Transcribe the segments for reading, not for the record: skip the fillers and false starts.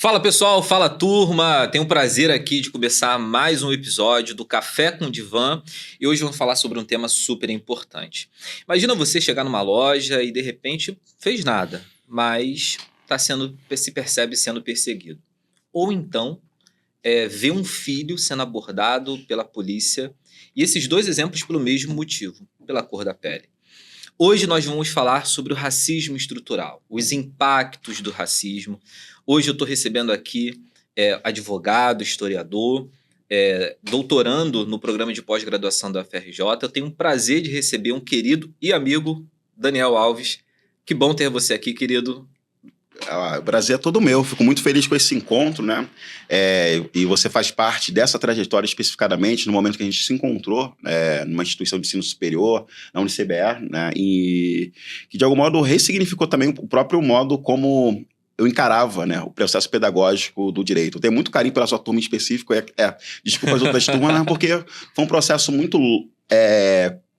Fala pessoal, fala turma, tenho o prazer aqui de começar mais um episódio do Café com Divan e hoje vamos falar sobre um tema super importante. Imagina você chegar numa loja e de repente fez nada, mas se percebe sendo perseguido. Ou então vê um filho sendo abordado pela polícia e esses dois exemplos pelo mesmo motivo, pela cor da pele. Hoje nós vamos falar sobre o racismo estrutural, os impactos do racismo. Hoje eu estou recebendo aqui advogado, historiador, doutorando no programa de pós-graduação da UFRJ. Eu tenho um prazer de receber um querido e amigo, Daniel Alves. Que bom ter você aqui, querido. O prazer é todo meu, fico muito feliz com esse encontro, né? E você faz parte dessa trajetória especificadamente no momento que a gente se encontrou numa instituição de ensino superior, na UniCBR, né? E que de algum modo ressignificou também o próprio modo como eu encarava, né, o processo pedagógico do direito. Eu tenho muito carinho pela sua turma em específico, desculpa as outras turmas, né, porque foi um processo muito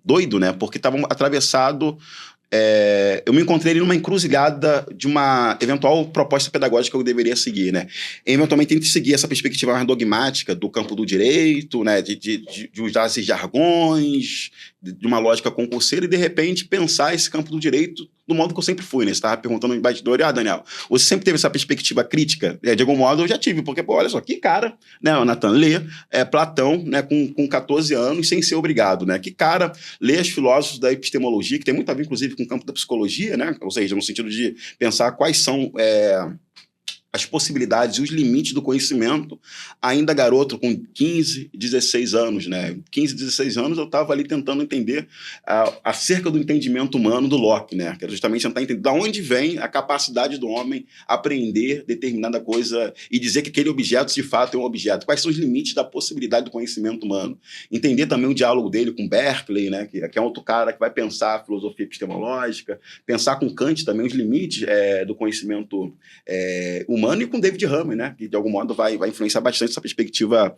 doido, né? Porque estavam atravessado. Eu me encontrei numa encruzilhada de uma eventual proposta pedagógica que eu deveria seguir, né? Eventualmente, tento seguir essa perspectiva mais dogmática do campo do direito, né? De usar esses jargões, de uma lógica concurseira e, de repente, pensar esse campo do direito do modo que eu sempre fui, né? Você estava perguntando no bastidor, Daniel, você sempre teve essa perspectiva crítica? De algum modo, eu já tive, porque, pô, olha só, que cara, né? O Nathan lê Platão, né? Com 14 anos, sem ser obrigado, né? Que cara lê os filósofos da epistemologia, que tem muito a ver, inclusive, com o campo da psicologia, né? Ou seja, no sentido de pensar quais são as possibilidades e os limites do conhecimento, ainda garoto, com 15, 16 anos, né? 15, 16 anos, eu estava ali tentando entender acerca do entendimento humano do Locke, né? Que era justamente tentar entender de onde vem a capacidade do homem apreender determinada coisa e dizer que aquele objeto, de fato, é um objeto. Quais são os limites da possibilidade do conhecimento humano? Entender também o diálogo dele com Berkeley, né? Que é outro cara que vai pensar a filosofia epistemológica, pensar com Kant também os limites do conhecimento humano, e com David Hume, né, que de algum modo vai influenciar bastante essa perspectiva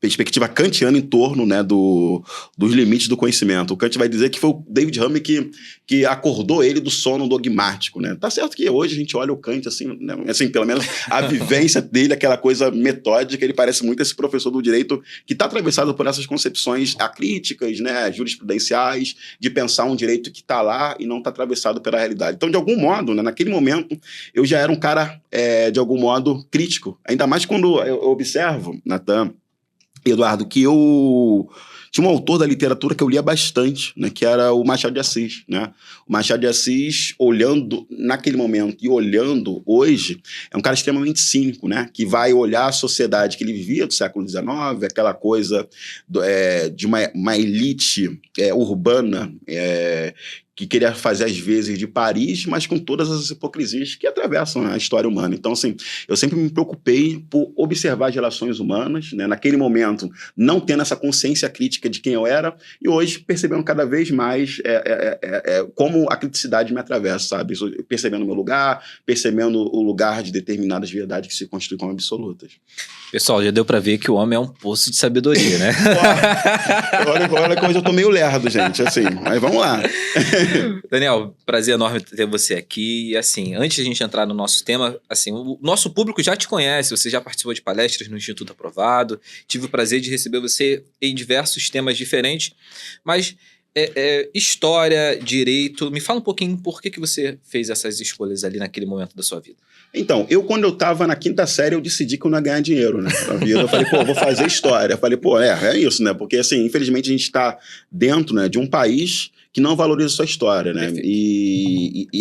perspectiva kantiana em torno, né, dos limites do conhecimento. O Kant vai dizer que foi o David Hume que acordou ele do sono dogmático, né? Tá certo que hoje a gente olha o Kant assim, né, assim, pelo menos a vivência dele, aquela coisa metódica, ele parece muito esse professor do direito que está atravessado por essas concepções acríticas, né, jurisprudenciais, de pensar um direito que está lá e não está atravessado pela realidade. Então, de algum modo, né, naquele momento, eu já era um cara, de algum modo, crítico. Ainda mais quando eu observo, Nathan, Eduardo, que eu tinha um autor da literatura que eu lia bastante, né, que era o Machado de Assis, né? O Machado de Assis, olhando naquele momento e olhando hoje, é um cara extremamente cínico, né? Que vai olhar a sociedade que ele vivia do século XIX, aquela coisa de uma elite urbana, que queria fazer às vezes de Paris, mas com todas as hipocrisias que atravessam a história humana. Então, assim, eu sempre me preocupei por observar as relações humanas, né? Naquele momento, não tendo essa consciência crítica de quem eu era, e hoje percebendo cada vez mais como a criticidade me atravessa, sabe? Percebendo o meu lugar, percebendo o lugar de determinadas verdades que se constituem como absolutas. Pessoal, já deu pra ver que o homem é um poço de sabedoria, né? Olha que hoje eu tô meio lerdo, gente, assim, mas vamos lá. Daniel, prazer enorme ter você aqui. E assim, antes de a gente entrar no nosso tema, assim, o nosso público já te conhece, você já participou de palestras no Instituto Aprovado, tive o prazer de receber você em diversos temas diferentes, mas história, direito, me fala um pouquinho por que você fez essas escolhas ali naquele momento da sua vida. Então, quando eu tava na 5ª série, eu decidi que eu não ia ganhar dinheiro, né, na vida. Eu falei, pô, vou fazer história. Eu falei, pô, é isso, né, porque assim, infelizmente a gente tá dentro, né, de um país que não valoriza a sua história, né? E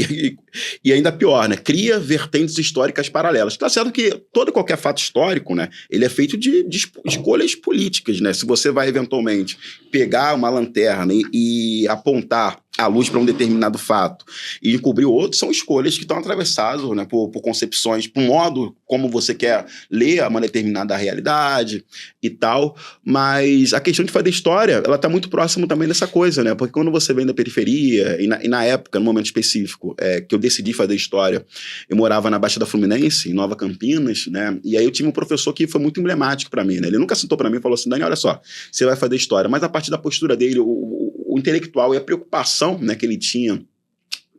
ainda pior, né? Cria vertentes históricas paralelas. Tá certo que todo e qualquer fato histórico, né? Ele é feito de escolhas políticas, né? Se você vai eventualmente pegar uma lanterna e apontar a luz para um determinado fato e encobrir o outro, são escolhas que estão atravessadas, né, por concepções, por modo como você quer ler uma determinada realidade e tal, mas a questão de fazer história, ela está muito próxima também dessa coisa, né, porque quando você vem da periferia, e na época, no momento específico, que eu decidi fazer história, eu morava na Baixada Fluminense, em Nova Campinas, né, e aí eu tive um professor que foi muito emblemático para mim, né, ele nunca sentou para mim e falou assim, Daniel, olha só, você vai fazer história, mas a partir da postura dele, o intelectual e a preocupação, né, que ele tinha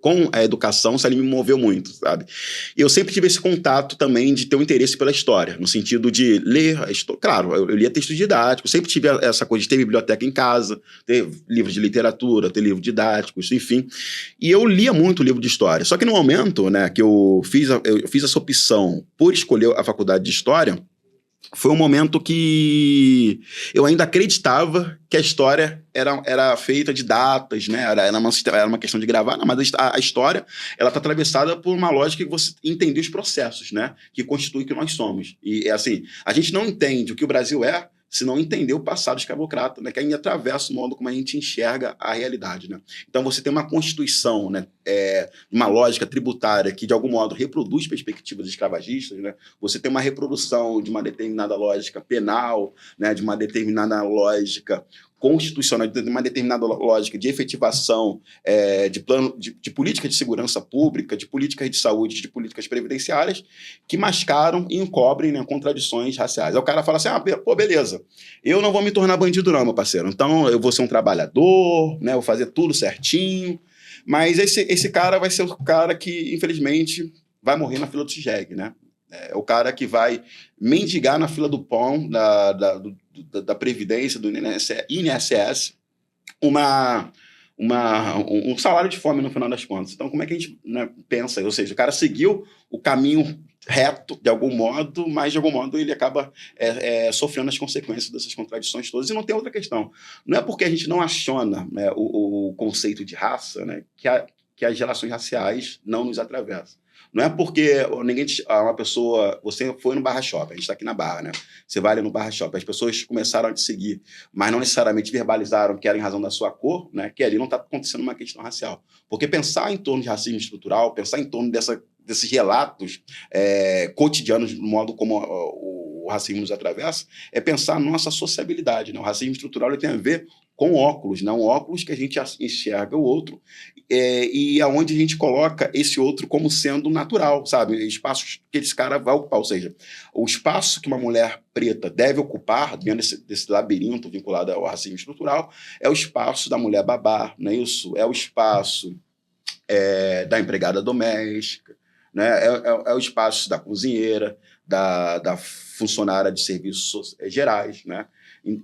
com a educação, isso ali me moveu muito, sabe? E eu sempre tive esse contato também de ter um interesse pela história, no sentido de ler a história. Claro, eu lia texto didático, sempre tive essa coisa de ter biblioteca em casa, ter livros de literatura, ter livros didáticos, enfim. E eu lia muito livro de história. Só que no momento, né, que eu fiz essa opção por escolher a faculdade de História, foi um momento que eu ainda acreditava que a história era feita de datas, né? Era uma questão de gravar, não, mas a história ela está atravessada por uma lógica que você entender os processos, né? Que constitui o que nós somos. E é assim, a gente não entende o que o Brasil é se não entender o passado escravocrata, né? Que ainda atravessa o modo como a gente enxerga a realidade, né? Então você tem uma constituição, né? Uma lógica tributária que de algum modo reproduz perspectivas escravagistas, né? Você tem uma reprodução de uma determinada lógica penal, né? De uma determinada lógica constitucional, de uma determinada lógica de efetivação de plano de política de segurança pública, de políticas de saúde, de políticas previdenciárias, que mascaram e encobrem, né, contradições raciais. Aí o cara fala assim, pô, beleza, eu não vou me tornar bandido não, meu parceiro, então eu vou ser um trabalhador, né, vou fazer tudo certinho, mas esse cara vai ser o cara que, infelizmente, vai morrer na fila do XGEG, né? É o cara que vai mendigar na fila do pão da Previdência, do INSS, um salário de fome no final das contas. Então, como é que a gente, né, pensa? Ou seja, o cara seguiu o caminho reto, de algum modo, mas de algum modo ele acaba sofrendo as consequências dessas contradições todas. E não tem outra questão. Não é porque a gente não aciona, né, o conceito de raça, né, que as relações raciais não nos atravessam. Não é porque uma pessoa... Você foi no Barra Shopping, a gente está aqui na Barra, né? Você vai ali no Barra Shopping, as pessoas começaram a te seguir, mas não necessariamente verbalizaram que era em razão da sua cor, né? Que ali não está acontecendo uma questão racial. Porque pensar em torno de racismo estrutural, pensar em torno desses relatos cotidianos, do modo como o racismo nos atravessa, é pensar na nossa sociabilidade, né? O racismo estrutural ele tem a ver com óculos, né? Um óculos que a gente enxerga o outro e aonde a gente coloca esse outro como sendo natural, sabe? Espaços que esse cara vai ocupar, ou seja, o espaço que uma mulher preta deve ocupar dentro desse labirinto vinculado ao racismo estrutural é o espaço da mulher babá, não é isso? É o espaço da empregada doméstica, né? É o espaço da cozinheira, da funcionária de serviços gerais, né?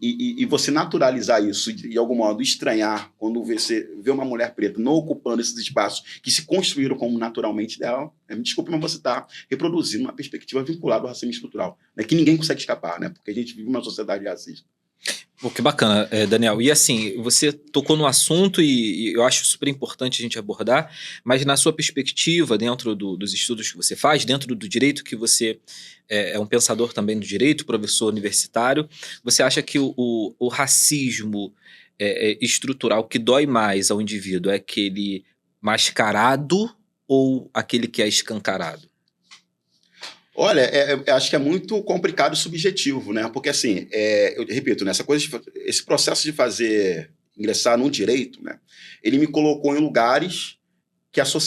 E você naturalizar isso, de algum modo estranhar quando você vê uma mulher preta não ocupando esses espaços que se construíram como naturalmente dela, me desculpe, mas você está reproduzindo uma perspectiva vinculada ao racismo estrutural, né, que ninguém consegue escapar, né, porque a gente vive uma sociedade racista. Pô, que bacana, Daniel. E assim, você tocou no assunto e eu acho super importante a gente abordar, mas na sua perspectiva, dentro dos estudos que você faz, dentro do direito que você é um pensador também do direito, professor universitário, você acha que o racismo estrutural que dói mais ao indivíduo é aquele mascarado ou aquele que é escancarado? Olha, acho que é muito complicado e subjetivo, né? Porque, assim, eu repito, né, esse processo de ingressar num direito, né, ele me colocou em lugares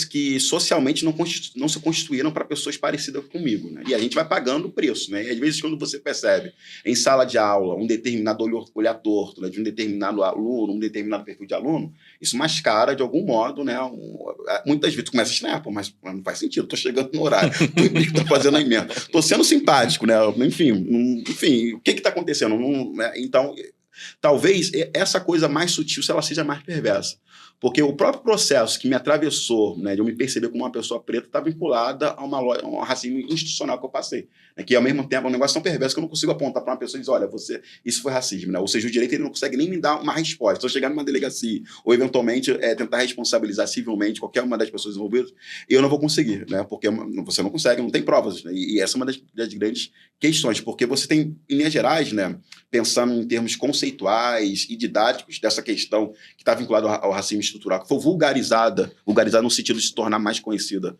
que socialmente não se constituíram para pessoas parecidas comigo, né? E a gente vai pagando o preço, né? E às vezes quando você percebe em sala de aula um determinado olhar torto, né, de um determinado aluno, um determinado perfil de aluno, isso mascara de algum modo, né? Muitas vezes tu começa a estranhar, mas não faz sentido, tô chegando no horário, tô fazendo a emenda, tô sendo simpático, né? Enfim, o que está acontecendo? Né? Então, talvez essa coisa mais sutil, se ela seja mais perversa. Porque o próprio processo que me atravessou, né, de eu me perceber como uma pessoa preta, está vinculada a um racismo institucional que eu passei. Né, que, ao mesmo tempo, é um negócio tão perverso que eu não consigo apontar para uma pessoa e dizer, olha, isso foi racismo. Né? Ou seja, o direito ele não consegue nem me dar uma resposta. Se eu chegar numa delegacia ou, eventualmente, tentar responsabilizar civilmente qualquer uma das pessoas envolvidas, eu não vou conseguir, né? Porque você não consegue, não tem provas. Né? E essa é uma das grandes questões, porque você tem, em linhas gerais, né, pensando em termos conceituais e didáticos dessa questão que está vinculada ao racismo estrutural, que foi vulgarizada no sentido de se tornar mais conhecida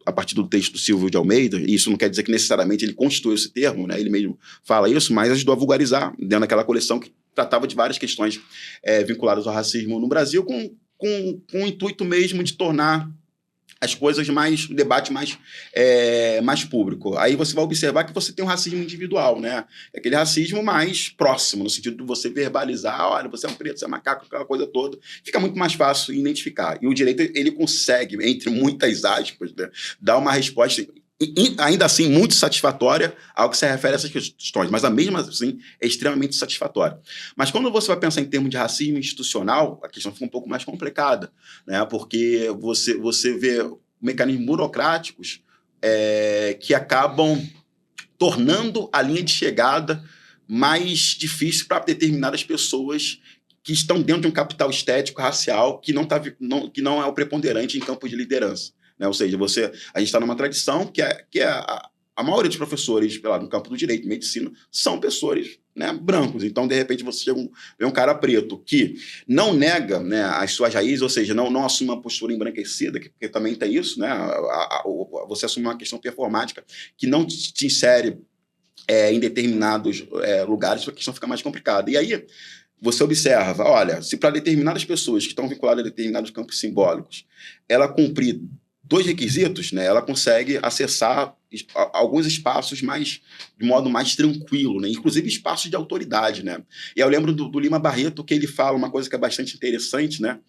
a partir do texto do Silvio de Almeida, e isso não quer dizer que necessariamente ele constituiu esse termo, né, ele mesmo fala isso, mas ajudou a vulgarizar dentro daquela coleção que tratava de várias questões vinculadas ao racismo no Brasil, com o intuito mesmo de tornar as coisas mais, o debate mais público. Aí você vai observar que você tem um racismo individual, né? Aquele racismo mais próximo, no sentido de você verbalizar, olha, você é um preto, você é macaco, aquela coisa toda. Fica muito mais fácil identificar. E o direito, ele consegue, entre muitas aspas, né, dar uma resposta, ainda assim, muito satisfatória ao que se refere a essas questões, mas a mesma assim é extremamente satisfatória. Mas quando você vai pensar em termos de racismo institucional, a questão fica um pouco mais complicada, né? Porque você vê mecanismos burocráticos que acabam tornando a linha de chegada mais difícil para determinadas pessoas que estão dentro de um capital estético racial que não é o preponderante em campos de liderança. Né? Ou seja, a gente está numa tradição que a maioria dos professores no campo do direito, medicina, são pessoas, né, brancos. Então, de repente, você vê um cara preto que não nega, né, as suas raízes, ou seja, não assume uma postura embranquecida, porque também tem isso, né, você assume uma questão performática que não te insere em determinados lugares, a questão fica mais complicada. E aí, você observa, olha, se para determinadas pessoas que estão vinculadas a determinados campos simbólicos, ela cumprir 2 requisitos, né, ela consegue acessar alguns espaços de modo mais tranquilo, né, inclusive espaços de autoridade. Né. E eu lembro do Lima Barreto, que ele fala uma coisa que é bastante interessante, né,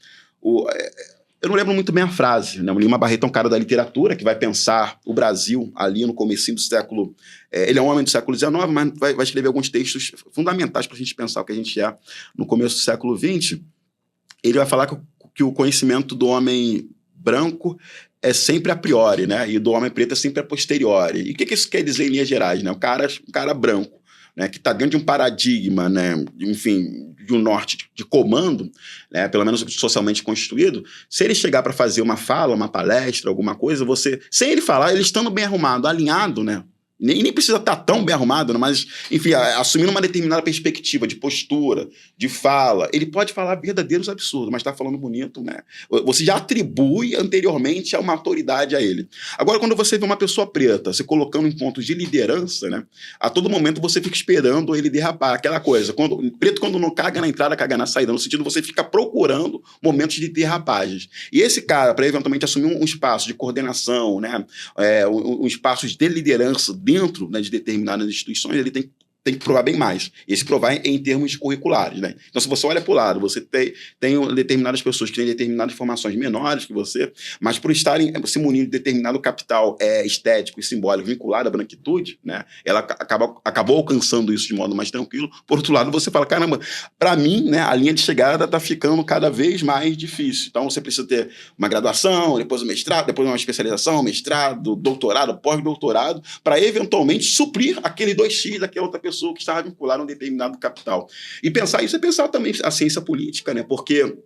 eu não lembro muito bem a frase, né? O Lima Barreto é um cara da literatura que vai pensar o Brasil ali no comecinho do século... ele é um homem do século XIX, mas vai escrever alguns textos fundamentais para a gente pensar o que a gente é no começo do século XX. Ele vai falar que o conhecimento do homem branco é sempre a priori, né? E do homem preto é sempre a posteriori. E o que isso quer dizer em linhas gerais? Né? Um cara branco, né, que está dentro de um paradigma, né, enfim, de um norte de comando, né, pelo menos socialmente constituído, se ele chegar para fazer uma fala, uma palestra, alguma coisa, sem ele falar, ele estando bem arrumado, alinhado, né, nem precisa estar tão bem arrumado, né, mas, enfim, assumindo uma determinada perspectiva de postura, de fala, ele pode falar verdadeiros absurdos, mas está falando bonito, né? Você já atribui anteriormente a uma autoridade a ele. Agora, quando você vê uma pessoa preta se colocando em pontos de liderança, né, a todo momento você fica esperando ele derrapar, aquela coisa. Preto, quando não caga na entrada, caga na saída, no sentido você fica procurando momentos de derrapagens. E esse cara, para eventualmente assumir um espaço de coordenação, né, um espaço de liderança dentro, né, de determinadas instituições, ele tem que provar bem mais. E esse provar em termos curriculares. Né? Então, se você olha para o lado, você tem determinadas pessoas que têm determinadas formações menores que você, mas por estarem se munindo de determinado capital estético e simbólico vinculado à branquitude, né, ela acabou alcançando isso de modo mais tranquilo. Por outro lado, você fala, caramba, para mim, né, a linha de chegada está ficando cada vez mais difícil. Então, você precisa ter uma graduação, depois um mestrado, depois uma especialização, mestrado, doutorado, pós-doutorado, para eventualmente suprir aquele 2x daquela outra pessoa que estava vinculada a um determinado capital. E pensar isso é pensar também a ciência política, né? Porque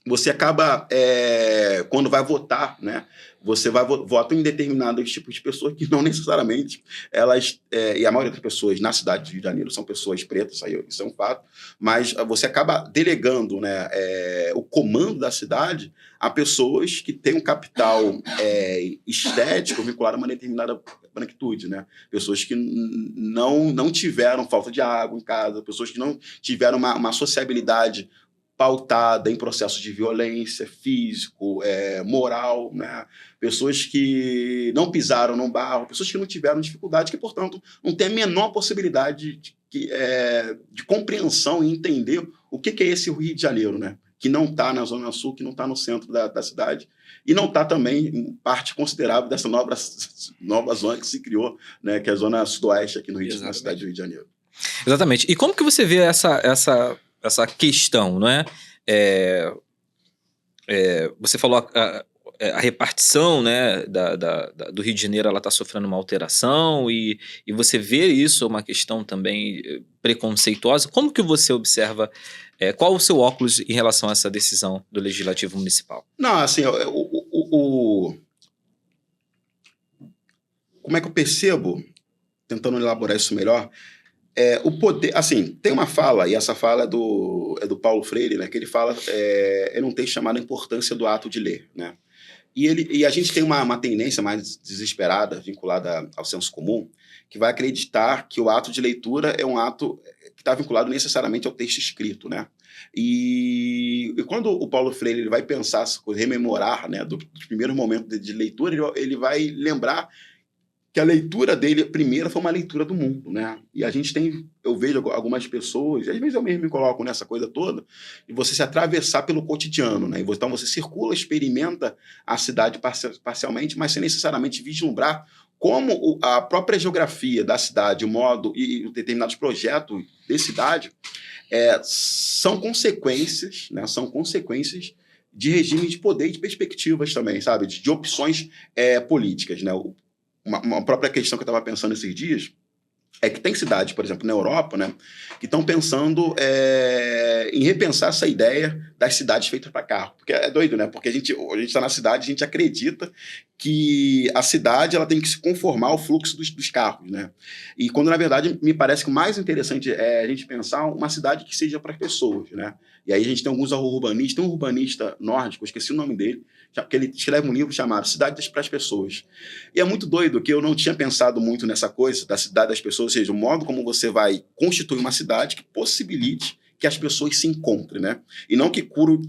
você acaba, quando vai votar, né? Você vota em determinados tipos de pessoas que não necessariamente elas, e a maioria das pessoas na cidade de Rio de Janeiro são pessoas pretas, isso é um fato, mas você acaba delegando, né, o comando da cidade a pessoas que têm um capital estético vinculado a uma determinada branquitude, né? Pessoas que não tiveram falta de água em casa, pessoas que não tiveram uma sociabilidade pautada em processos de violência físico, moral, né? Pessoas que não pisaram no barro, pessoas que não tiveram dificuldade, que, portanto, não têm a menor possibilidade de compreensão e entender o que é esse Rio de Janeiro, né? Que não está na Zona Sul, que não está no centro da cidade, e não está também em parte considerável dessa nova zona que se criou, né? Que é a Zona Sudoeste aqui na cidade do Rio de Janeiro. Exatamente. E como que você vê essa questão, não é? Você falou a repartição, né, do Rio de Janeiro, ela está sofrendo uma alteração e você vê isso uma questão também preconceituosa. Como que você observa, qual o seu óculos em relação a essa decisão do Legislativo Municipal? Não, assim, como é que eu percebo, tentando elaborar isso melhor, o poder, assim, tem uma fala, e essa fala é do Paulo Freire, né, que ele fala, é um texto chamado A Importância do Ato de Ler, né, e a gente tem uma tendência mais desesperada, vinculada ao senso comum, que vai acreditar que o ato de leitura é um ato que está vinculado necessariamente ao texto escrito, né, E quando o Paulo Freire ele vai pensar, rememorar, né, dos primeiros momentos de leitura, ele vai lembrar que a leitura dele, primeira, foi uma leitura do mundo, né? E a gente eu vejo algumas pessoas, às vezes eu mesmo me coloco nessa coisa toda, e você se atravessar pelo cotidiano, né? Então você circula, experimenta a cidade parcialmente, mas sem necessariamente vislumbrar como a própria geografia da cidade, o modo e determinados projetos de cidade são consequências, né? São consequências de regime de poder e de perspectivas também, sabe? De opções políticas, né? Uma própria questão que eu estava pensando esses dias é que tem cidades, por exemplo, na Europa, né, que estão pensando em repensar essa ideia das cidades feitas para carro. Porque é doido, né? Porque a gente está na cidade, a gente acredita que a cidade ela tem que se conformar ao fluxo dos carros, né? E quando, na verdade, me parece que o mais interessante é a gente pensar uma cidade que seja para as pessoas, né? E aí a gente tem alguns urbanistas, tem um urbanista nórdico, eu esqueci o nome dele, que ele escreve um livro chamado Cidades para as Pessoas. E é muito doido que eu não tinha pensado muito nessa coisa da cidade das pessoas, ou seja, o modo como você vai constituir uma cidade que possibilite que as pessoas se encontrem, né? E não que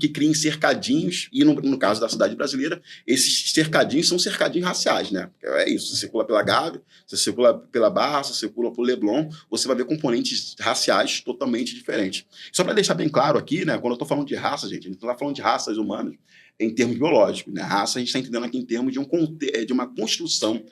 criem cercadinhos, e no caso da cidade brasileira, esses cercadinhos são cercadinhos raciais, né? É isso, você circula pela Gávea, você circula pela Barra, você circula por Leblon, você vai ver componentes raciais totalmente diferentes. Só para deixar bem claro aqui, né? Quando eu estou falando de raça, gente, a gente não está falando de raças humanas em termos biológicos, né? Raça a gente está entendendo aqui em termos de uma construção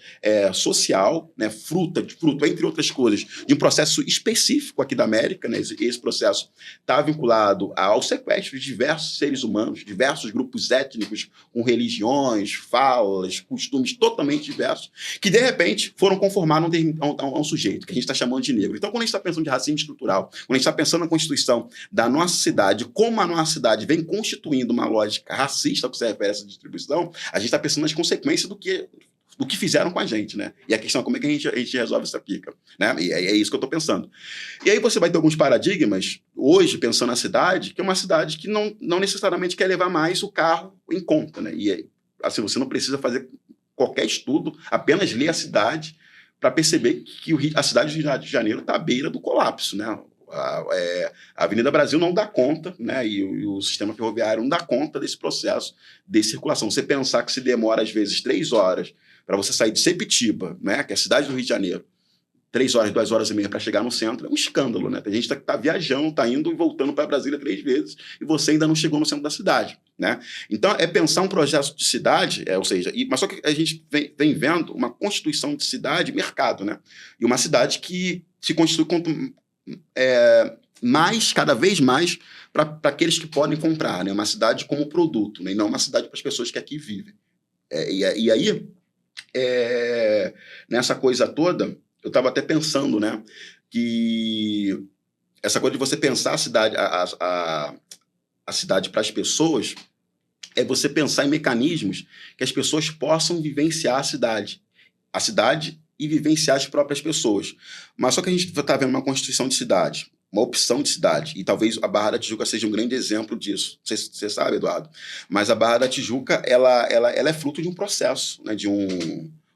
social, né? fruto, entre outras coisas, de um processo específico aqui da América, né? Esse processo está vinculado ao sequestro de diversos seres humanos, diversos grupos étnicos com religiões, falas, costumes totalmente diversos, que de repente foram conformar a um sujeito, que a gente está chamando de negro. Então, quando a gente está pensando de racismo estrutural, quando a gente está pensando na constituição da nossa cidade, como a nossa cidade vem constituindo uma lógica racista ao que se refere a essa distribuição, a gente está pensando nas consequências do que fizeram com a gente, né? E a questão é como é que a gente resolve essa pica, né? E é isso que eu estou pensando. E aí você vai ter alguns paradigmas, hoje, pensando na cidade, que é uma cidade que não necessariamente quer levar mais o carro em conta, né? E assim, você não precisa fazer qualquer estudo, apenas ler a cidade para perceber que a cidade do Rio de Janeiro está à beira do colapso, né? A Avenida Brasil não dá conta, né? E o sistema ferroviário não dá conta desse processo de circulação. Você pensar que se demora, às vezes, 3 horas para você sair de Sepitiba, né? Que é a cidade do Rio de Janeiro, 3 horas, 2 horas e meia para chegar no centro, é um escândalo, né? Tem gente que tá viajando, está indo e voltando para Brasília 3 vezes e você ainda não chegou no centro da cidade, né? Então, é pensar um projeto de cidade, ou seja, mas só que a gente vem vendo uma constituição de cidade, mercado, né? E uma cidade que se constitui cada vez mais para aqueles que podem comprar, né? Uma cidade como produto, né? E não uma cidade para as pessoas que aqui vivem. E aí, nessa coisa toda, eu estava até pensando, né, que essa coisa de você pensar a cidade para as pessoas é você pensar em mecanismos que as pessoas possam vivenciar a cidade e vivenciar as próprias pessoas. Mas só que a gente está vendo uma constituição de cidade, uma opção de cidade, e talvez a Barra da Tijuca seja um grande exemplo disso. Você sabe, Eduardo, mas a Barra da Tijuca ela é fruto de um processo, né,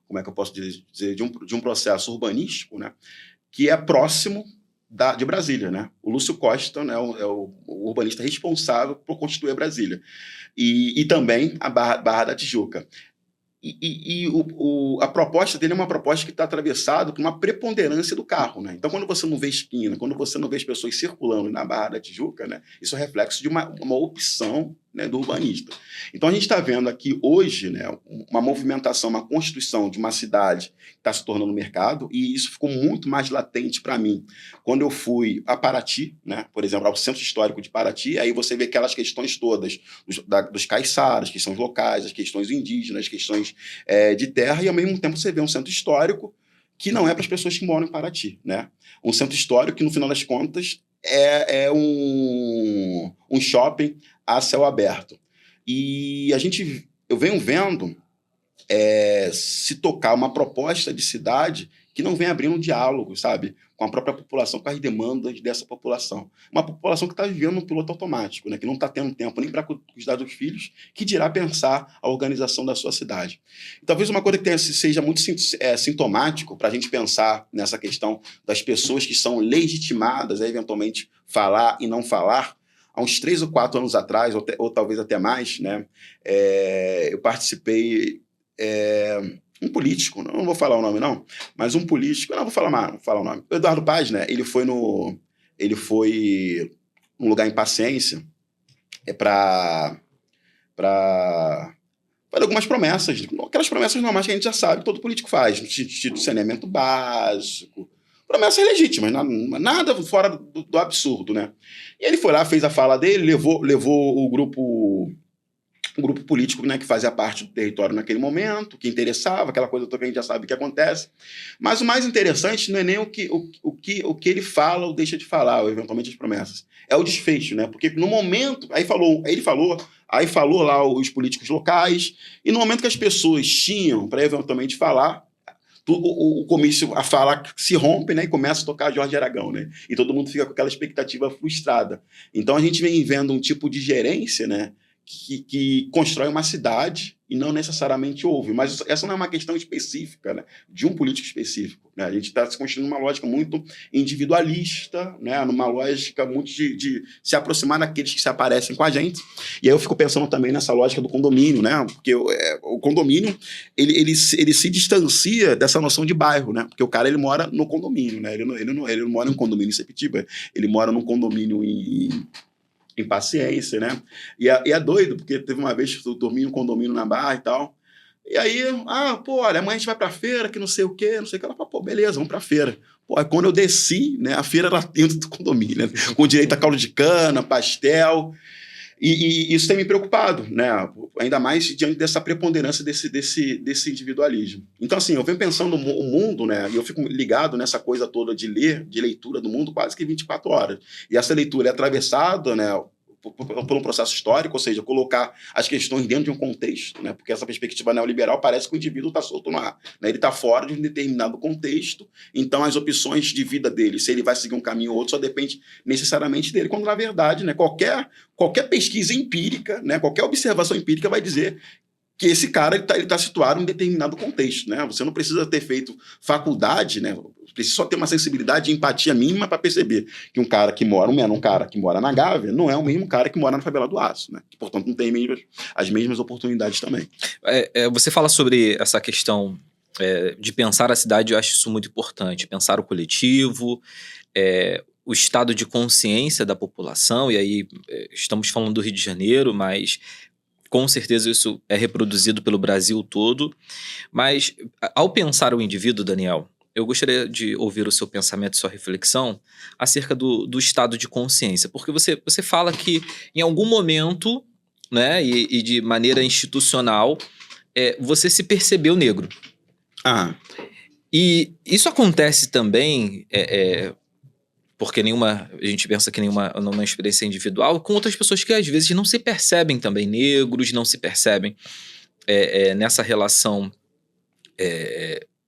como é que eu posso dizer, de um processo urbanístico, né, que é próximo de Brasília, né? O Lúcio Costa, né, é o urbanista responsável por constituir Brasília. E também a Barra da Tijuca. A proposta dele é uma proposta que está atravessada por uma preponderância do carro, né? Então, quando você não vê esquina, quando você não vê as pessoas circulando na Barra da Tijuca, né, isso é reflexo de uma opção, né, do urbanista. Então, a gente está vendo aqui hoje, né, uma movimentação, uma constituição de uma cidade que está se tornando mercado, e isso ficou muito mais latente para mim quando eu fui a Paraty, né, por exemplo, ao Centro Histórico de Paraty. Aí você vê aquelas questões todas dos caiçaras, que são locais, as questões indígenas, as questões de terra, e ao mesmo tempo você vê um centro histórico que não é para as pessoas que moram em Paraty, né? Um centro histórico que, no final das contas, é um shopping a céu aberto. E eu venho vendo se tocar uma proposta de cidade que não vem abrindo um diálogo, sabe, com a própria população, com as demandas dessa população. Uma população que está vivendo no piloto automático, né, que não está tendo tempo nem para cuidar dos filhos, que dirá pensar a organização da sua cidade. E talvez uma coisa que seja muito sintomático para a gente pensar nessa questão das pessoas que são legitimadas a eventualmente falar e não falar, há uns 3 ou 4 anos atrás, ou talvez até mais, né, eu participei, um político, não vou falar o nome não, mas um político, não vou falar mais, vou falar o nome, o Eduardo Paz, né, ele foi num lugar em Paciência, para fazer algumas promessas, aquelas promessas normais que a gente já sabe que todo político faz, no sentido de saneamento básico, promessas legítimas, nada fora do absurdo, né? E ele foi lá, fez a fala dele, levou o grupo político, né, que fazia parte do território naquele momento, que interessava, aquela coisa toda que a gente já sabe que acontece. Mas o mais interessante não é nem o que ele fala ou deixa de falar, ou eventualmente as promessas. É o desfecho, né? Porque no momento, aí falou lá os políticos locais, e no momento que as pessoas tinham para eventualmente falar, o comício, a fala se rompe, né, e começa a tocar Jorge Aragão, né? E todo mundo fica com aquela expectativa frustrada. Então a gente vem vendo um tipo de gerência, né, que constrói uma cidade e não necessariamente ouve. Mas essa não é uma questão específica, né, de um político específico, né? A gente está se construindo uma lógica muito individualista, né, numa lógica muito de se aproximar daqueles que se aparecem com a gente. E aí eu fico pensando também nessa lógica do condomínio, né? Porque o condomínio ele se distancia dessa noção de bairro, né? Porque o cara ele mora no condomínio, né? Ele não mora em um condomínio em Sepetiba, ele mora num condomínio em Paciência, né? E é doido, porque teve uma vez que eu dormi em um condomínio na Barra e tal. E aí, olha, amanhã a gente vai pra feira, que não sei o quê, não sei o que. Ela falou, beleza, vamos pra feira. Aí quando eu desci, né, a feira era dentro do condomínio, né? Com direito a caldo de cana, pastel. E isso tem me preocupado, né? Ainda mais diante dessa preponderância desse individualismo. Então, assim, eu venho pensando o mundo, né? E eu fico ligado nessa coisa toda de leitura do mundo quase que 24 horas. E essa leitura é atravessada, né, por um processo histórico, ou seja, colocar as questões dentro de um contexto, né? Porque essa perspectiva neoliberal parece que o indivíduo está solto no ar, né? Ele está fora de um determinado contexto, então as opções de vida dele, se ele vai seguir um caminho ou outro, só depende necessariamente dele, quando na verdade, né, qualquer pesquisa empírica, né, qualquer observação empírica vai dizer que esse cara ele tá situado em um determinado contexto, né? Você não precisa ter feito faculdade, né? Precisa só ter uma sensibilidade e empatia mínima para perceber que um cara que mora na Gávea não é o mesmo cara que mora na favela do Aço, né? Que, portanto, não tem as mesmas oportunidades também. Você fala sobre essa questão de pensar a cidade, eu acho isso muito importante. Pensar o coletivo, o estado de consciência da população, e aí estamos falando do Rio de Janeiro, mas com certeza isso é reproduzido pelo Brasil todo. Mas ao pensar o indivíduo, Daniel, eu gostaria de ouvir o seu pensamento e sua reflexão acerca do estado de consciência. Porque você fala que em algum momento, né, e de maneira institucional, você se percebeu negro. E isso acontece também... porque a gente pensa que numa experiência individual, com outras pessoas que às vezes não se percebem também negros, não se percebem nessa relação,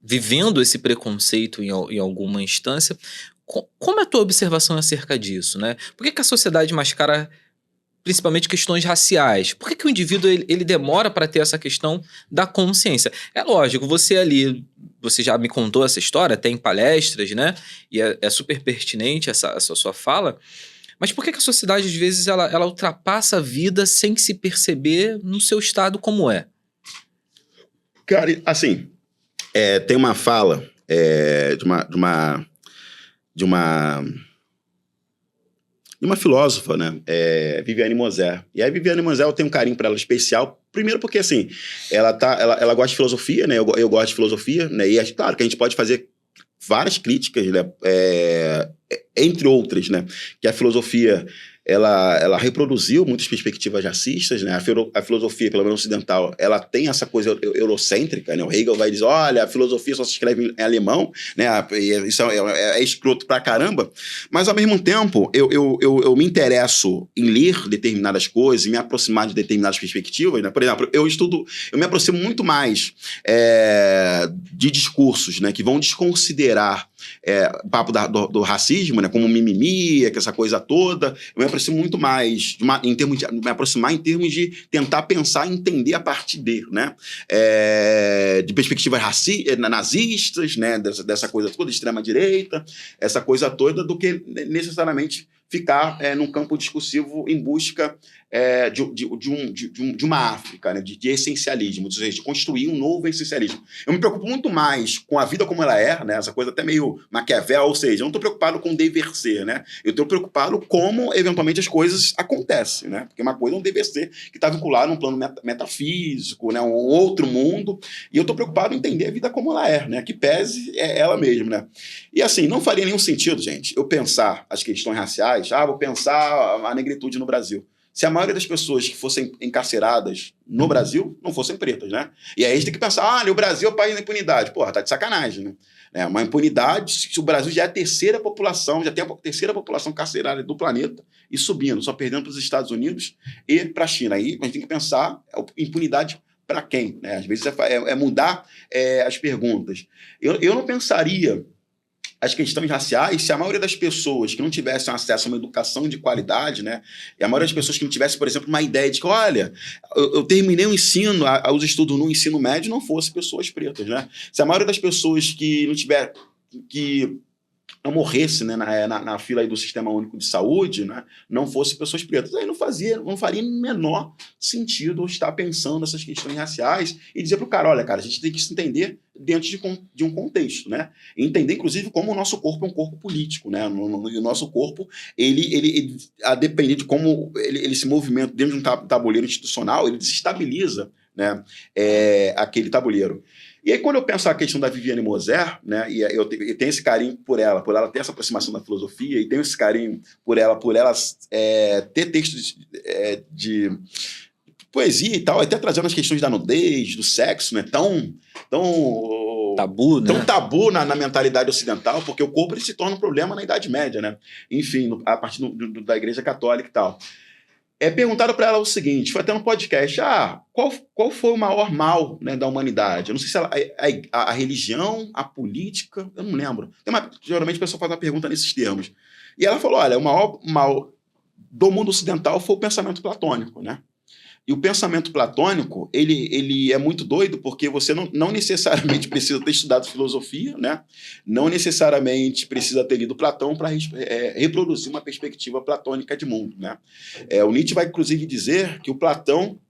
vivendo esse preconceito em alguma instância. Como é a tua observação acerca disso, né? Por que a sociedade mascara principalmente questões raciais? Por que o indivíduo ele demora para ter essa questão da consciência? É lógico, você já me contou essa história, tem palestras, né? E é super pertinente essa sua fala. Mas por que a sociedade, às vezes, ela ultrapassa a vida sem se perceber no seu estado como é? Cara, assim, tem uma fala de uma filósofa, né? Viviane Moser. E a Viviane Moser, eu tenho um carinho para ela especial. Primeiro porque, assim, ela gosta de filosofia, né? Eu gosto de filosofia, né? E é claro que a gente pode fazer várias críticas, né? Entre outras, né? Que a filosofia... Ela reproduziu muitas perspectivas racistas, né? A filosofia, pelo menos ocidental, ela tem essa coisa eurocêntrica, né? O Hegel vai dizer, olha, a filosofia só se escreve em alemão, né? Isso é escroto pra caramba. Mas, ao mesmo tempo, eu me interesso em ler determinadas coisas, em me aproximar de determinadas perspectivas, né? Por exemplo, eu me aproximo muito mais de discursos, né? Que vão desconsiderar o papo do racismo, né? Como mimimi, essa coisa toda. Eu me aproximo muito mais me aproximar em termos de tentar pensar e entender a partir dele, né? De perspectivas nazistas, né? Dessa coisa toda, extrema-direita, essa coisa toda, do que necessariamente ficar num campo discursivo em busca de uma África, né? de essencialismo, ou seja, de construir um novo essencialismo. Eu me preocupo muito mais com a vida como ela é, né? Essa coisa até meio Maquiavel, ou seja, eu não estou preocupado com o dever ser, né? Eu estou preocupado como, eventualmente, as coisas acontecem, né? Porque uma coisa é um dever ser que está vinculado a um plano metafísico, né? Um outro mundo, e eu estou preocupado em entender a vida como ela é, né? Que pese é ela mesma, né? E assim, não faria nenhum sentido, gente, eu pensar as questões raciais, vou pensar a negritude no Brasil. Se a maioria das pessoas que fossem encarceradas no Brasil não fossem pretas, né? E aí a gente tem que pensar, o Brasil é o país da impunidade. Porra, tá de sacanagem, né? Uma impunidade, se o Brasil já é a terceira população, já tem a terceira população carcerária do planeta e subindo, só perdendo para os Estados Unidos e para a China. Aí a gente tem que pensar impunidade para quem, né? Às vezes é mudar as perguntas. Eu não pensaria as questões raciais, se a maioria das pessoas que não tivessem acesso a uma educação de qualidade, né, e a maioria das pessoas que não tivessem, por exemplo, uma ideia de que, olha, eu terminei o ensino, os estudos no ensino médio, não fossem pessoas pretas, né? Se a maioria das pessoas que não tiver, que não morresse, né, na fila aí do Sistema Único de Saúde, né, não fosse pessoas pretas. Aí não faria menor sentido eu estar pensando nessas questões raciais e dizer para o cara, olha, cara, a gente tem que se entender dentro de um contexto, né? Entender, inclusive, como o nosso corpo é um corpo político, né? O nosso corpo, ele a depender de como ele se movimenta dentro de um tabuleiro institucional, ele desestabiliza, né, aquele tabuleiro. E aí, quando eu penso a questão da Viviane Moser, né, e eu tenho esse carinho por ela ter essa aproximação da filosofia, e tenho esse carinho por ela ter textos de poesia e tal, até trazendo as questões da nudez, do sexo, né, tão tabu, né? Tão tabu na mentalidade ocidental, porque o corpo ele se torna um problema na Idade Média, né? Enfim, a partir da Igreja Católica e tal. Perguntaram para ela o seguinte, foi até no podcast, qual foi o maior mal, né, da humanidade? Eu não sei se a religião, a política, eu não lembro. Geralmente a pessoa faz uma pergunta nesses termos. E ela falou, olha, o maior mal do mundo ocidental foi o pensamento platônico, né? E o pensamento platônico, ele é muito doido, porque você não necessariamente precisa ter estudado filosofia, né? Não necessariamente precisa ter lido Platão para reproduzir uma perspectiva platônica de mundo, né? O Nietzsche vai, inclusive, dizer que o platonismo,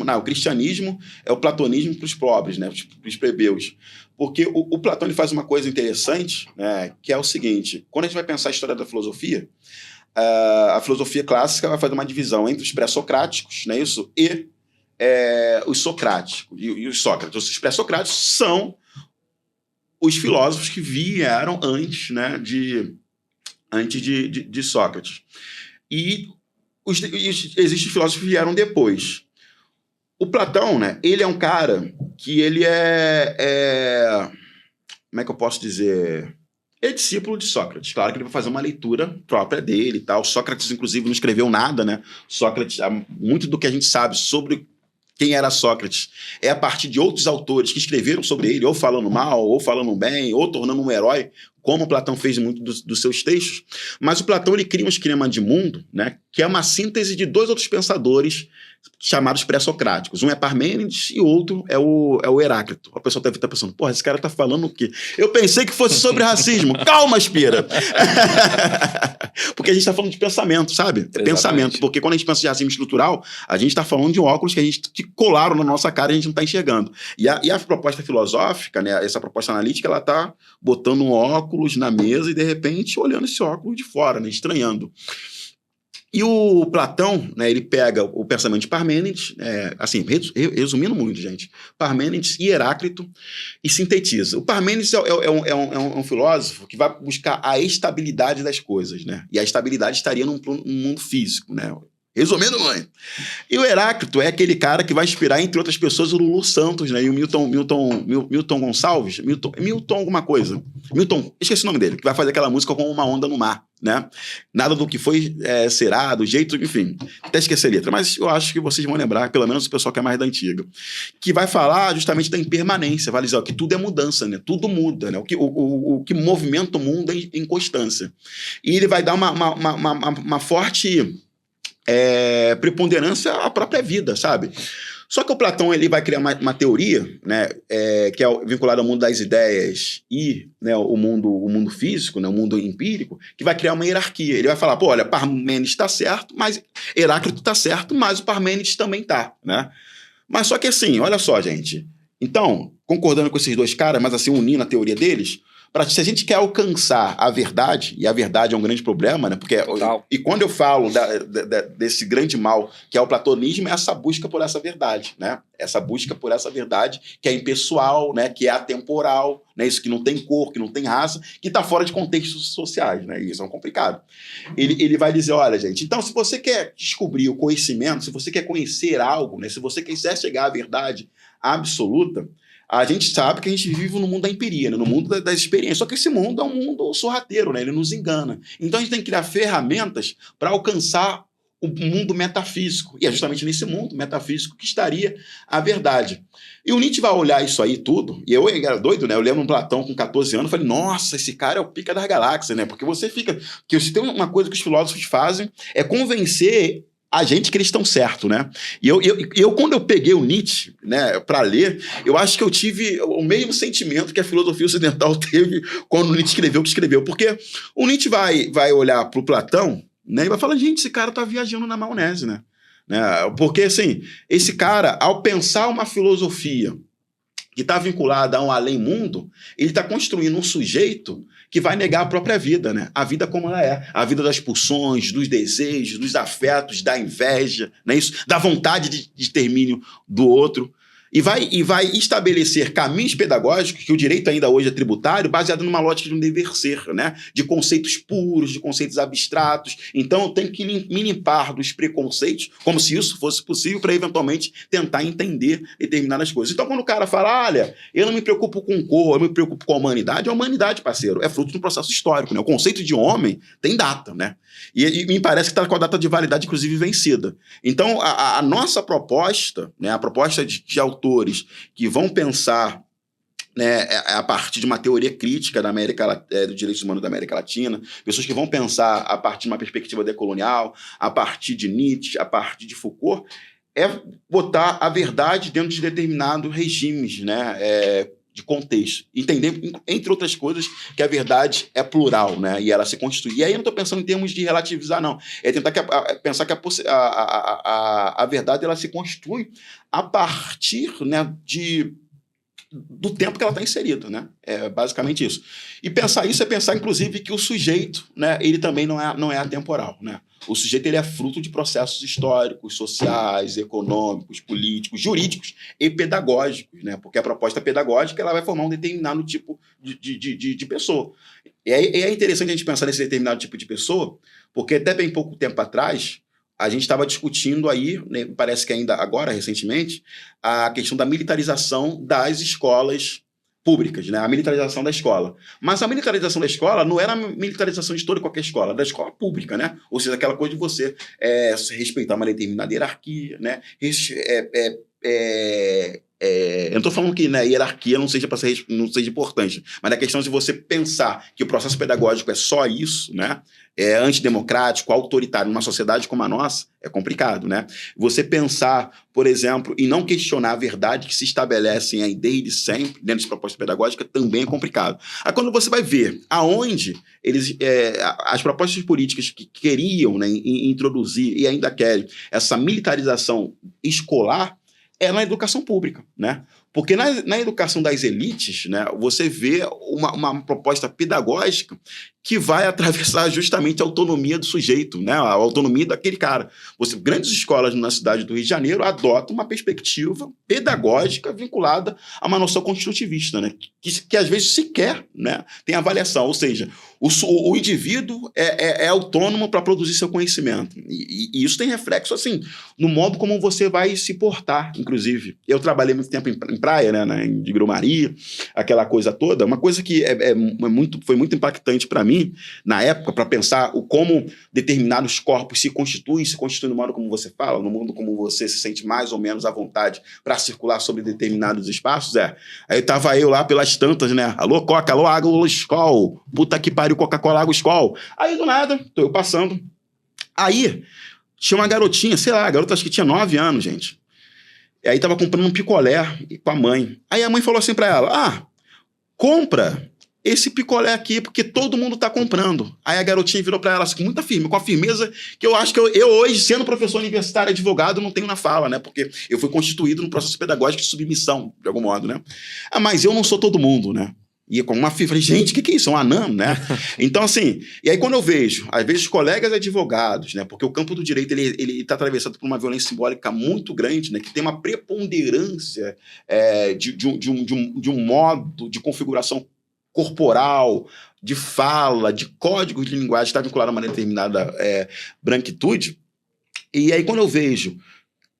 o cristianismo é o platonismo para os pobres, né? Para os plebeus. Porque o Platão ele faz uma coisa interessante, né? Que é o seguinte, quando a gente vai pensar a história da filosofia, a filosofia clássica vai fazer uma divisão entre os pré-socráticos, né, isso, e os socráticos, e os Sócrates. Os pré-socráticos são os filósofos que vieram antes, né, de Sócrates. E existem filósofos que vieram depois. O Platão, né, ele é um cara que ele como é que eu posso dizer? É discípulo de Sócrates. Claro que ele vai fazer uma leitura própria dele e tal. Sócrates, inclusive, não escreveu nada, né? Sócrates, muito do que a gente sabe sobre quem era Sócrates é a partir de outros autores que escreveram sobre ele, ou falando mal, ou falando bem, ou tornando um herói, como Platão fez muito dos seus textos. Mas o Platão ele cria um esquema de mundo, né, que é uma síntese de dois outros pensadores chamados pré-socráticos. Um é Parmênides e o outro é o Heráclito. A pessoa deve estar pensando, porra, esse cara tá falando o quê? Eu pensei que fosse sobre racismo. Calma, Aspira! Porque a gente está falando de pensamento, sabe? Exatamente. Pensamento. Porque quando a gente pensa de racismo estrutural, a gente está falando de óculos que colaram na nossa cara e a gente não está enxergando. E a proposta filosófica, né, essa proposta analítica, ela está botando um óculos na mesa e, de repente, olhando esse óculos de fora, né, estranhando. E o Platão, né, ele pega o pensamento de Parmênides, assim, resumindo muito, gente, Parmênides e Heráclito, e sintetiza. O Parmênides é um filósofo que vai buscar a estabilidade das coisas, né? E a estabilidade estaria num mundo físico, né? Resumindo muito. E o Heráclito é aquele cara que vai inspirar, entre outras pessoas, o Lulu Santos, né? E o Milton Gonçalves, Milton alguma coisa. Esqueci o nome dele, que vai fazer aquela música com uma onda no mar, né? Nada do que foi será, do jeito, enfim. Até esqueci a letra, mas eu acho que vocês vão lembrar, pelo menos o pessoal que é mais da antiga. Que vai falar justamente da impermanência, vai dizer que tudo é mudança, né? Tudo muda, né? O que movimenta o mundo é inconstância. E ele vai dar uma forte preponderância à própria vida, sabe? Só que o Platão ele vai criar uma teoria, né, que é vinculada ao mundo das ideias e, né, o mundo físico, né, o mundo empírico, que vai criar uma hierarquia. Ele vai falar, pô, olha, Parmênides está certo, mas Heráclito está certo, mas o Parmênides também está, né? Mas só que assim, olha só, gente. Então, concordando com esses dois caras, mas assim, unindo a teoria deles, se a gente quer alcançar a verdade, e a verdade é um grande problema, né? Porque, e quando eu falo desse grande mal que é o platonismo, é essa busca por essa verdade, né? Essa busca por essa verdade que é impessoal, né? Que é atemporal, né? Isso que não tem cor, que não tem raça, que está fora de contextos sociais, né? E isso é um complicado. Ele vai dizer, olha, gente, então se você quer descobrir o conhecimento, se você quer conhecer algo, né? Se você quiser chegar à verdade absoluta, a gente sabe que a gente vive no mundo da empiria, né? No mundo das experiências. Só que esse mundo é um mundo sorrateiro, né? Ele nos engana. Então a gente tem que criar ferramentas para alcançar o mundo metafísico. E é justamente nesse mundo metafísico que estaria a verdade. E o Nietzsche vai olhar isso aí tudo, e eu era doido, né? Eu lembro um Platão com 14 anos, falei, nossa, esse cara é o pica das galáxias, né? Porque você fica... Que se tem uma coisa que os filósofos fazem é convencer a gente que eles estão certos, né? E eu, quando eu peguei o Nietzsche, né, para ler, eu acho que eu tive o mesmo sentimento que a filosofia ocidental teve quando o Nietzsche escreveu o que escreveu. Porque o Nietzsche vai olhar para o Platão, né, e vai falar, gente, esse cara tá viajando na maionese, né? Porque, assim, esse cara, ao pensar uma filosofia que está vinculada a um além-mundo, ele está construindo um sujeito que vai negar a própria vida, né? A vida como ela é. A vida das pulsões, dos desejos, dos afetos, da inveja, não é isso? Da vontade de extermínio do outro. E vai estabelecer caminhos pedagógicos, que o direito ainda hoje é tributário, baseado numa lógica de um dever ser, né? De conceitos puros, de conceitos abstratos. Então eu tenho que me limpar dos preconceitos, como se isso fosse possível, para eventualmente tentar entender determinadas coisas. Então quando o cara fala, olha, eu não me preocupo com cor, eu me preocupo com a humanidade, parceiro, é fruto de um processo histórico, né? O conceito de homem tem data, né? E me parece que está com a data de validade, inclusive, vencida. Então, a nossa proposta, né, a proposta de autores que vão pensar, né, a partir de uma teoria crítica dos direitos humanos da América Latina, pessoas que vão pensar a partir de uma perspectiva decolonial, a partir de Nietzsche, a partir de Foucault, é botar a verdade dentro de determinados regimes, né, de contexto. Entender, entre outras coisas, que a verdade é plural, né? E ela se constitui. E aí eu não estou pensando em termos de relativizar, não. É tentar pensar que a verdade ela se constitui a partir, né, do tempo que ela está inserida, né? É basicamente isso. E pensar isso é pensar, inclusive, que o sujeito, né, ele também não é atemporal, né? O sujeito ele é fruto de processos históricos, sociais, econômicos, políticos, jurídicos e pedagógicos, né? Porque a proposta pedagógica ela vai formar um determinado tipo de pessoa. E é interessante a gente pensar nesse determinado tipo de pessoa, porque até bem pouco tempo atrás a gente estava discutindo aí, né, parece que ainda agora, recentemente, a questão da militarização das escolas públicas, né? A militarização da escola. Mas a militarização da escola não era a militarização de toda e qualquer escola, da escola pública, né? Ou seja, aquela coisa de você respeitar uma determinada hierarquia, né? Eu não estou falando que, né, hierarquia não seja importante, mas a questão de você pensar que o processo pedagógico é só isso, né? É antidemocrático, autoritário, numa sociedade como a nossa, é complicado, né? Você pensar, por exemplo, e não questionar a verdade que se estabelecem aí desde sempre, dentro de proposta pedagógica, também é complicado. Aí quando você vai ver aonde as propostas políticas que queriam, né, introduzir e ainda querem essa militarização escolar, é na educação pública, né? Porque na educação das elites, né, você vê uma proposta pedagógica que vai atravessar justamente a autonomia do sujeito, né, a autonomia daquele cara. Grandes escolas na cidade do Rio de Janeiro adotam uma perspectiva pedagógica vinculada a uma noção constitutivista, né, que às vezes sequer, né, tem avaliação, ou seja, o indivíduo é autônomo para produzir seu conhecimento. E isso tem reflexo, assim, no modo como você vai se portar, inclusive. Eu trabalhei muito tempo em praia, né, de Grumari, aquela coisa toda. Uma coisa que foi muito impactante para mim, na época, para pensar como determinados corpos se constituem no modo como você fala, no mundo como você se sente mais ou menos à vontade para circular sobre determinados espaços. Aí tava eu lá pelas tantas, né? Alô, Coca, alô, água, alô, Skol. Puta que pariu, Coca-Cola, água, Skol. Aí, do nada, tô eu passando. Aí, tinha uma garotinha, sei lá, a garota acho que tinha 9 anos, gente. E aí tava comprando um picolé com a mãe. Aí a mãe falou assim pra ela, compra esse picolé aqui, porque todo mundo tá comprando. Aí a garotinha virou pra ela assim, com a firmeza que eu acho que eu hoje, sendo professor universitário, advogado, não tenho na fala, né? Porque eu fui constituído no processo pedagógico de submissão, de algum modo, né? Mas eu não sou todo mundo, né? E com uma falei, gente, o que é isso? É um anã, né? Então, assim, e aí quando eu vejo, às vezes, colegas advogados, né? Porque o campo do direito, ele tá atravessado por uma violência simbólica muito grande, né? Que tem uma preponderância de um modo de configuração corporal, de fala, de códigos de linguagem, está vinculado a uma determinada branquitude. E aí quando eu vejo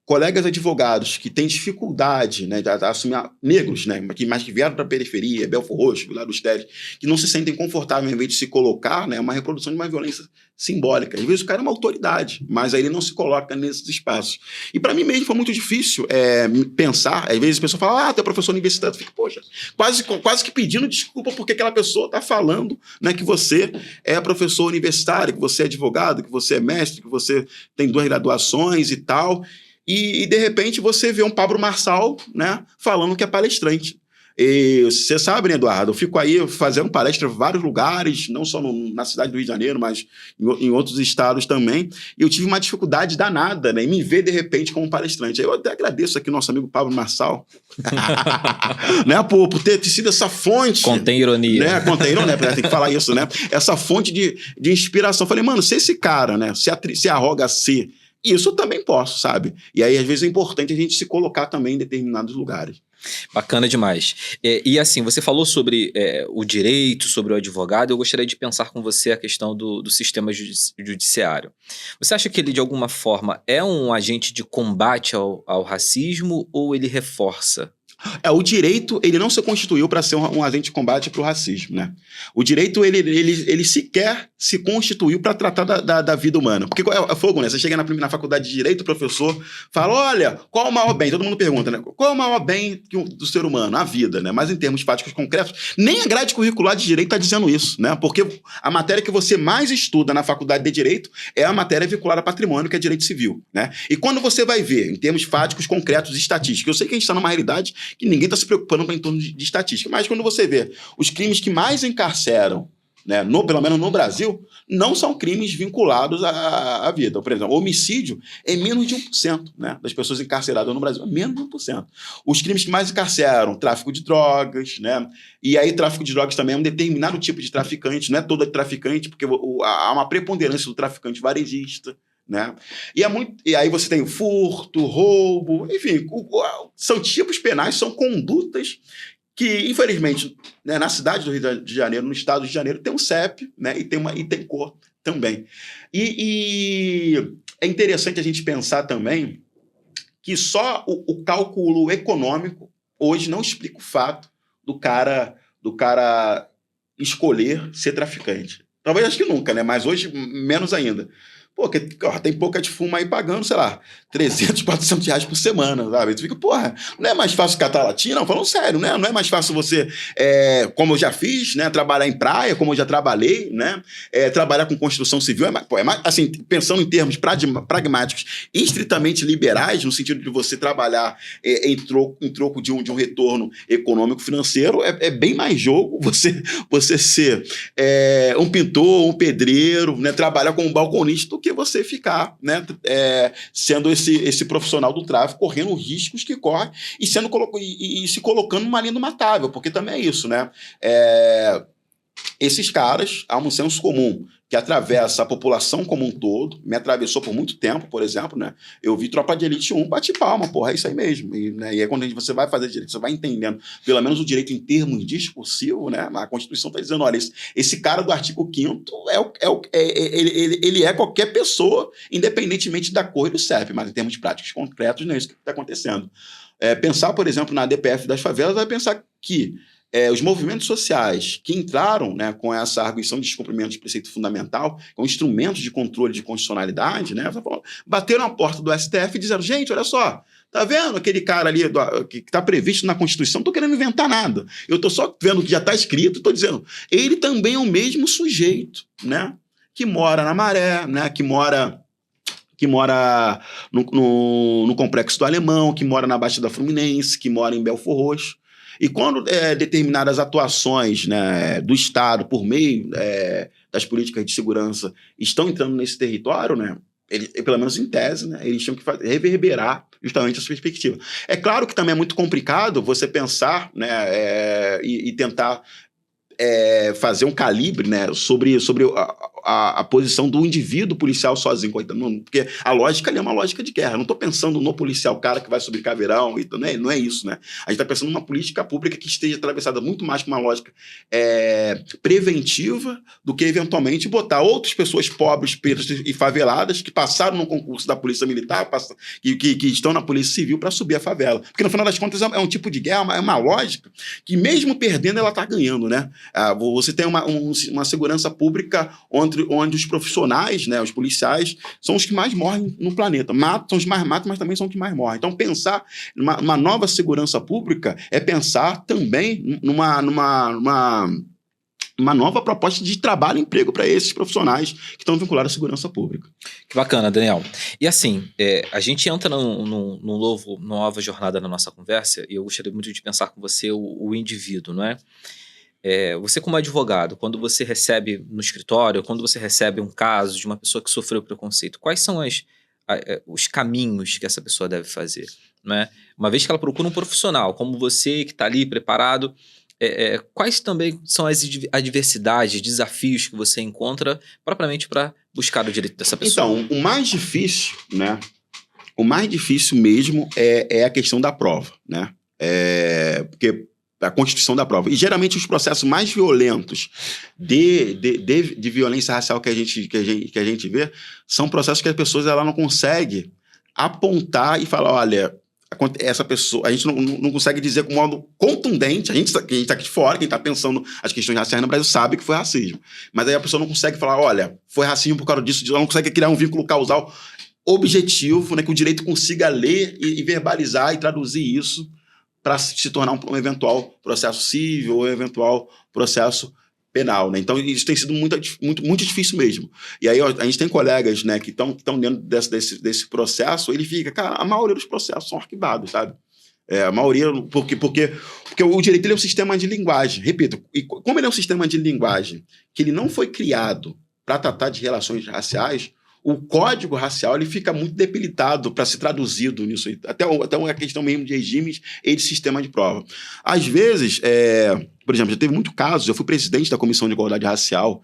colegas advogados que têm dificuldade, né, de assumir negros, né, mas que vieram para a periferia, Belfort Roxo, Vila dos Teles, que não se sentem confortáveis em vez de se colocar, né, uma reprodução de uma violência simbólica. Às vezes o cara é uma autoridade, mas aí ele não se coloca nesses espaços. E para mim mesmo foi muito difícil pensar. Às vezes a pessoa fala, tu é professor universitário, eu fico, poxa, quase que pedindo desculpa porque aquela pessoa está falando, né, que você é professor universitário, que você é advogado, que você é mestre, que você tem 2 graduações e tal. E de repente você vê um Pablo Marçal, né, falando que é palestrante. E você sabe, né, Eduardo? Eu fico aí fazendo palestra em vários lugares, não só na cidade do Rio de Janeiro, mas em outros estados também. E eu tive uma dificuldade danada, né, em me ver de repente como palestrante. Eu até agradeço aqui o nosso amigo Pablo Marçal, né, por ter sido essa fonte. Contém ironia. Né, contém ironia, tem que falar isso, né? Essa fonte de inspiração. Eu falei, mano, se esse cara, né, se arroga a ser, isso eu também posso, sabe? E aí, às vezes, é importante a gente se colocar também em determinados lugares. Bacana demais. E assim, você falou sobre o direito, sobre o advogado, eu gostaria de pensar com você a questão do sistema judiciário. Você acha que ele, de alguma forma, é um agente de combate ao racismo ou ele reforça? O direito, ele não se constituiu para ser um agente de combate para o racismo, né? O direito, ele sequer se constituiu para tratar da vida humana. Porque é fogo, né? Você chega na faculdade de Direito, o professor fala, olha, qual o maior bem? Todo mundo pergunta, né? Qual é o maior bem do ser humano? A vida, né? Mas em termos práticos concretos, nem a grade curricular de Direito está dizendo isso, né? Porque a matéria que você mais estuda na faculdade de Direito é a matéria vinculada a patrimônio, que é Direito Civil, né? E quando você vai ver, em termos fáticos, concretos, estatísticos, eu sei que a gente está numa realidade que ninguém está se preocupando em torno de estatística, mas quando você vê os crimes que mais encarceram, né, pelo menos no Brasil, não são crimes vinculados à vida. Então, por exemplo, homicídio é menos de 1%, né, das pessoas encarceradas no Brasil, é menos de 1%. Os crimes que mais encarceram, tráfico de drogas, né, e aí tráfico de drogas também é um determinado tipo de traficante, não é todo traficante, porque há uma preponderância do traficante varejista, né? E aí você tem o furto, roubo, enfim, são tipos penais, são condutas que, infelizmente, né, na cidade do Rio de Janeiro, no estado de Janeiro, tem um CEP, né, e tem cor também. E é interessante a gente pensar também que só o cálculo econômico hoje não explica o fato do cara escolher ser traficante. Talvez acho que nunca, né? Mas hoje menos ainda. Pô, tem pouca de fumo aí pagando, sei lá, 300, 400 reais por semana, sabe? Tu fica, porra, não é mais fácil catar latinha? Não, falando sério, né? Não é mais fácil você, como eu já fiz, né? Trabalhar em praia, como eu já trabalhei, né? Trabalhar com construção civil, assim, pensando em termos pragmáticos e estritamente liberais, no sentido de você trabalhar em troco de um retorno econômico financeiro, é bem mais jogo você ser um pintor, um pedreiro, né? Trabalhar como balconista do que você ficar, né, sendo esse profissional do tráfico, correndo riscos que corre e se colocando numa linha matável, porque também é isso, né? Esses caras, há um senso comum que atravessa a população como um todo, me atravessou por muito tempo, por exemplo, né? Eu vi Tropa de Elite 1, bate palma, porra, é isso aí mesmo. E aí quando você vai fazer direito, você vai entendendo, pelo menos o direito em termos discursivos, né? A Constituição está dizendo, olha, esse cara do artigo 5º ele é qualquer pessoa, independentemente da cor e do CEP, mas em termos práticos concretos, não é isso que está acontecendo. Pensar, por exemplo, na DPF das favelas, vai pensar que os movimentos sociais que entraram, né, com essa arguição de descumprimento de preceito fundamental, com instrumentos de controle de constitucionalidade, né, bateram na porta do STF e disseram, gente, olha só, tá vendo aquele cara ali que está previsto na Constituição? Não estou querendo inventar nada. Eu estou só vendo o que já está escrito, estou dizendo, ele também é o mesmo sujeito, né, que mora na Maré, né, que mora que mora no Complexo do Alemão, que mora na Baixada Fluminense, que mora em Belfor Roxo. E quando determinadas atuações, né, do Estado, por meio das políticas de segurança, estão entrando nesse território, né, pelo menos em tese, né, eles tinham que reverberar justamente essa perspectiva. É claro que também é muito complicado você pensar, né, e tentar fazer um calibre, né, sobre a posição do indivíduo policial sozinho, porque a lógica ali é uma lógica de guerra. Eu não estou pensando no policial, o cara que vai subir caveirão, não é isso, né? A gente está pensando numa política pública que esteja atravessada muito mais por uma lógica preventiva do que eventualmente botar outras pessoas pobres, pretas e faveladas que passaram no concurso da Polícia Militar, que estão na Polícia Civil para subir a favela. Porque no final das contas é um tipo de guerra, é uma lógica que mesmo perdendo ela está ganhando, né? Você tem uma segurança pública onde os profissionais, né, os policiais, são os que mais morrem no planeta. São os que mais matam, mas também são os que mais morrem. Então, pensar numa nova segurança pública é pensar também numa nova proposta de trabalho e emprego para esses profissionais que estão vinculados à segurança pública. Que bacana, Daniel. E assim, a gente entra numa nova jornada na nossa conversa, e eu gostaria muito de pensar com você o indivíduo, não é? Você como advogado, quando você recebe no escritório, quando você recebe um caso de uma pessoa que sofreu preconceito, quais são os caminhos que essa pessoa deve fazer, né? Uma vez que ela procura um profissional, como você que está ali preparado, quais também são as adversidades, desafios que você encontra propriamente para buscar o direito dessa pessoa? Então, o mais difícil, né? O mais difícil mesmo é a questão da prova, né? Porque a constituição da prova. E geralmente os processos mais violentos de violência racial que a gente vê são processos que as pessoas não conseguem apontar e falar, olha, essa pessoa, a gente não consegue dizer com modo contundente, quem está aqui de fora, quem está pensando as questões raciais no Brasil sabe que foi racismo. Mas aí a pessoa não consegue falar, olha, foi racismo por causa disso, ela não consegue criar um vínculo causal objetivo, né, que o direito consiga ler e verbalizar e traduzir isso para se tornar um eventual processo civil ou eventual processo penal, né? Então, isso tem sido muito difícil mesmo. E aí, a gente tem colegas, né, que estão dentro desse processo, ele fica, cara, a maioria dos processos são arquivados, sabe? A maioria, porque o direito ele é um sistema de linguagem, repito, e como ele é um sistema de linguagem que ele não foi criado para tratar de relações raciais, o código racial ele fica muito debilitado para ser traduzido nisso, até uma questão mesmo de regimes e de sistema de prova. Às vezes, por exemplo, já teve muito casos, eu fui presidente da Comissão de Igualdade Racial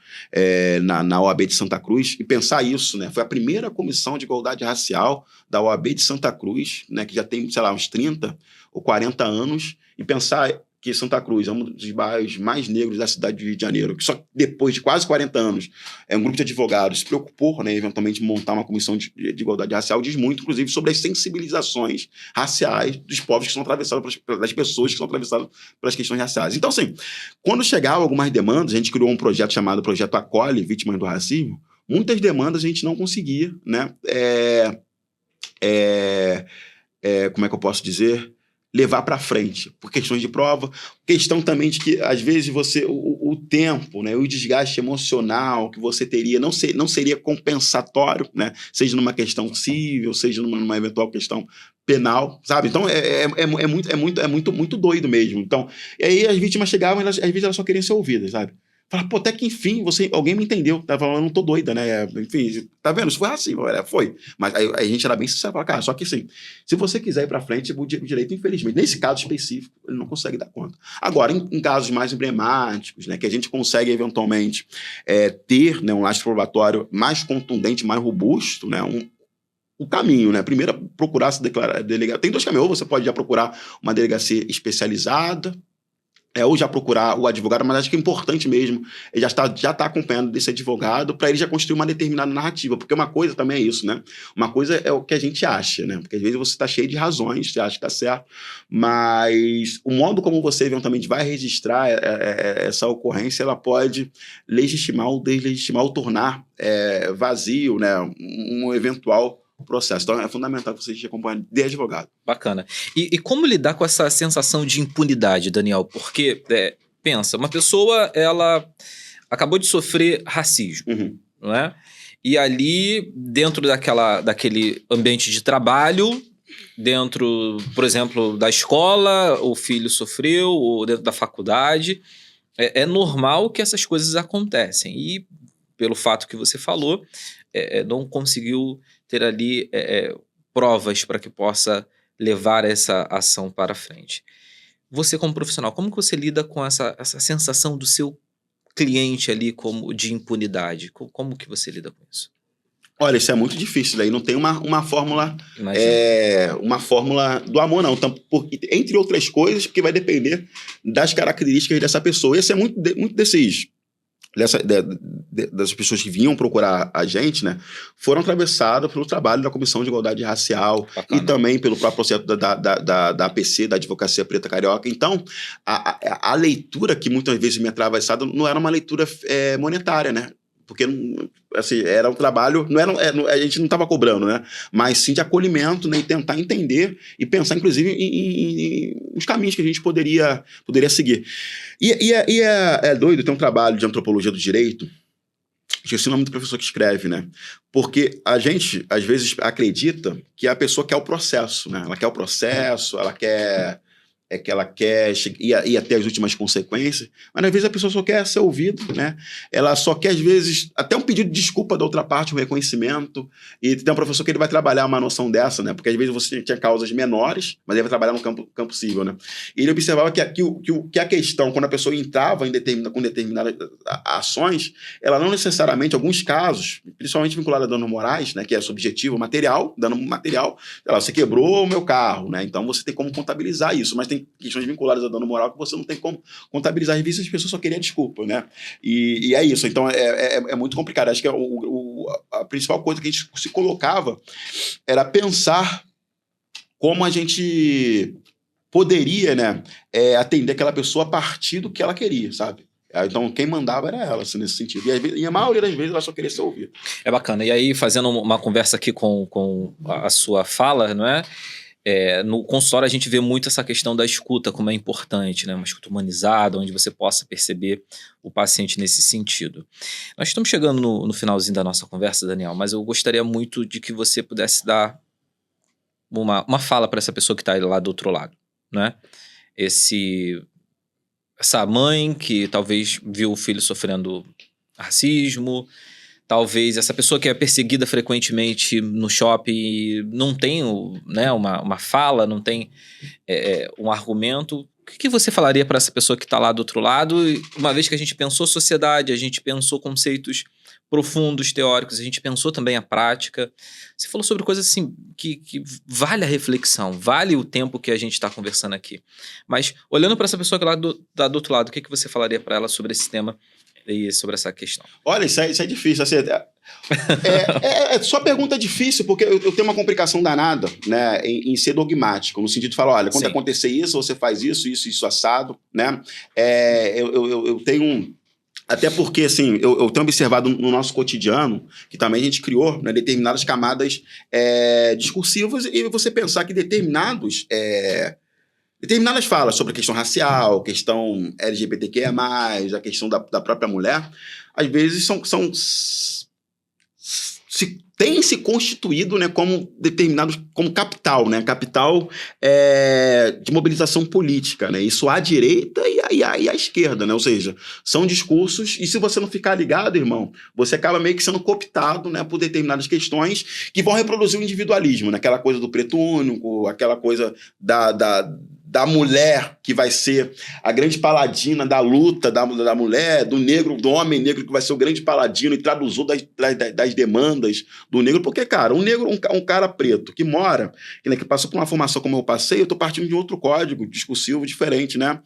na OAB de Santa Cruz, e pensar isso, né, foi a primeira comissão de igualdade racial da OAB de Santa Cruz, né, que já tem, sei lá, uns 30 ou 40 anos, e pensar que Santa Cruz é um dos bairros mais negros da cidade do Rio de Janeiro, que só depois de quase 40 anos um grupo de advogados se preocupou, né, eventualmente, montar uma comissão de igualdade racial, diz muito, inclusive, sobre as sensibilizações raciais dos povos que são atravessados, das pessoas que são atravessadas pelas questões raciais. Então, assim, quando chegavam algumas demandas, a gente criou um projeto chamado Projeto Acolhe Vítimas do Racismo, muitas demandas a gente não conseguia, né, como é que eu posso dizer? Levar para frente, por questões de prova, questão também de que, às vezes, o tempo, né, o desgaste emocional que você teria não seria compensatório, né, seja numa questão civil, seja numa eventual questão penal, sabe? Então, é muito doido mesmo. Então, e aí as vítimas chegavam e às vezes elas só queriam ser ouvidas, sabe? Fala, pô, até que enfim, alguém me entendeu. Tá falando, eu não tô doida, né? Enfim, tá vendo? Isso foi racismo, foi. Mas aí a gente era bem sincero, fala, cara, só que assim, se você quiser ir pra frente, o direito, infelizmente, nesse caso específico, ele não consegue dar conta. Agora, em casos mais emblemáticos, né, que a gente consegue eventualmente ter, né, um lastro probatório mais contundente, mais robusto, né, o caminho, né? Primeiro, procurar se declarar delegado. Tem dois caminhos, ou você pode já procurar uma delegacia especializada, ou já procurar o advogado, mas acho que é importante mesmo já tá acompanhando desse advogado para ele já construir uma determinada narrativa, porque uma coisa também é isso, né? Uma coisa é o que a gente acha, né? Porque às vezes você está cheio de razões, você acha que está certo, mas o modo como você eventualmente vai registrar essa ocorrência, ela pode legitimar ou deslegitimar ou tornar vazio, né, um eventual processo. Então é fundamental que você esteja acompanhando de advogado. Bacana. E como lidar com essa sensação de impunidade, Daniel? Porque, pensa, uma pessoa, ela acabou de sofrer racismo, não é? E ali, dentro daquele ambiente de trabalho, dentro, por exemplo, da escola, o filho sofreu, ou dentro da faculdade, é normal que essas coisas acontecem. E, pelo fato que você falou, não conseguiu ter ali provas para que possa levar essa ação para frente. Você, como profissional, como que você lida com essa sensação do seu cliente ali como de impunidade? Como que você lida com isso? Olha, isso é muito difícil, daí não tem uma fórmula, Imagina. uma fórmula do amor, não. Então, entre outras coisas, porque vai depender das características dessa pessoa. Esse é muito das pessoas que vinham procurar a gente, né, foram atravessadas pelo trabalho da Comissão de Igualdade Racial. Bacana. E também pelo próprio processo da APC, da Advocacia Preta Carioca. Então, a leitura que muitas vezes me atravessada não era uma leitura monetária, né? Porque assim, era um trabalho, a gente não estava cobrando, né? Mas sim de acolhimento, né? E tentar entender e pensar, inclusive, em os caminhos que a gente poderia seguir. É doido, tem um trabalho de antropologia do direito, esqueci o nome do professor que escreve, né? Porque a gente, às vezes, acredita que a pessoa quer o processo, né? Ela quer o processo, ela quer ir até as últimas consequências, mas às vezes a pessoa só quer ser ouvida, né? Ela só quer, às vezes, até um pedido de desculpa da outra parte, um reconhecimento. E tem um professor que ele vai trabalhar uma noção dessa, né? Porque às vezes você tinha causas menores, mas ele vai trabalhar no campo civil, né? E ele observava que a questão, quando a pessoa entrava com determinadas ações, ela não necessariamente, em alguns casos, principalmente vinculada a danos morais, né? Que é subjetivo, material, dano material, você quebrou o meu carro, né? Então você tem como contabilizar isso, mas tem questões vinculadas a dano moral que você não tem como contabilizar. Às vezes as pessoas só queriam desculpa, né? E é isso. Então é muito complicado. Acho que a principal coisa que a gente se colocava era pensar como a gente poderia, né, atender aquela pessoa a partir do que ela queria, sabe? Então, quem mandava era ela, assim, nesse sentido. E a maioria das vezes ela só queria ser ouvida. É bacana. E aí, fazendo uma conversa aqui com a sua fala, não é? No consultório a gente vê muito essa questão da escuta, como é importante, né? Uma escuta humanizada, onde você possa perceber o paciente nesse sentido. Nós estamos chegando no finalzinho da nossa conversa, Daniel, mas eu gostaria muito de que você pudesse dar uma fala para essa pessoa que está lá do outro lado, né? Essa mãe que talvez viu o filho sofrendo racismo, talvez essa pessoa que é perseguida frequentemente no shopping não tem, né, uma fala, não tem um argumento. O que você falaria para essa pessoa que está lá do outro lado? Uma vez que a gente pensou sociedade, a gente pensou conceitos profundos, teóricos, a gente pensou também a prática. Você falou sobre coisas assim que vale a reflexão, vale o tempo que a gente está conversando aqui. Mas olhando para essa pessoa que tá do outro lado, o que você falaria para ela sobre esse tema e sobre essa questão? Olha, isso é difícil. Assim, só pergunta difícil, porque eu tenho uma complicação danada, né, em ser dogmático, no sentido de falar, olha, quando Sim. acontecer isso, você faz isso assado, né? Eu tenho... Até porque, assim, eu tenho observado no nosso cotidiano que também a gente criou, né, determinadas camadas discursivas, e você pensar que determinadas falas sobre a questão racial, questão LGBTQIA+, a questão da própria mulher, às vezes tem se constituído, né, como determinados, como capital, né, capital de mobilização política, né, isso à direita e à esquerda, né, ou seja, são discursos, e se você não ficar ligado, irmão, você acaba meio que sendo cooptado, né, por determinadas questões que vão reproduzir o individualismo, né, aquela coisa do preto único, aquela coisa da mulher que vai ser a grande paladina da luta da mulher, do homem negro que vai ser o grande paladino e traduzor das demandas do negro, porque, cara, um cara preto que mora, que passou por uma formação como eu passei, eu tô partindo de outro código discursivo diferente, né?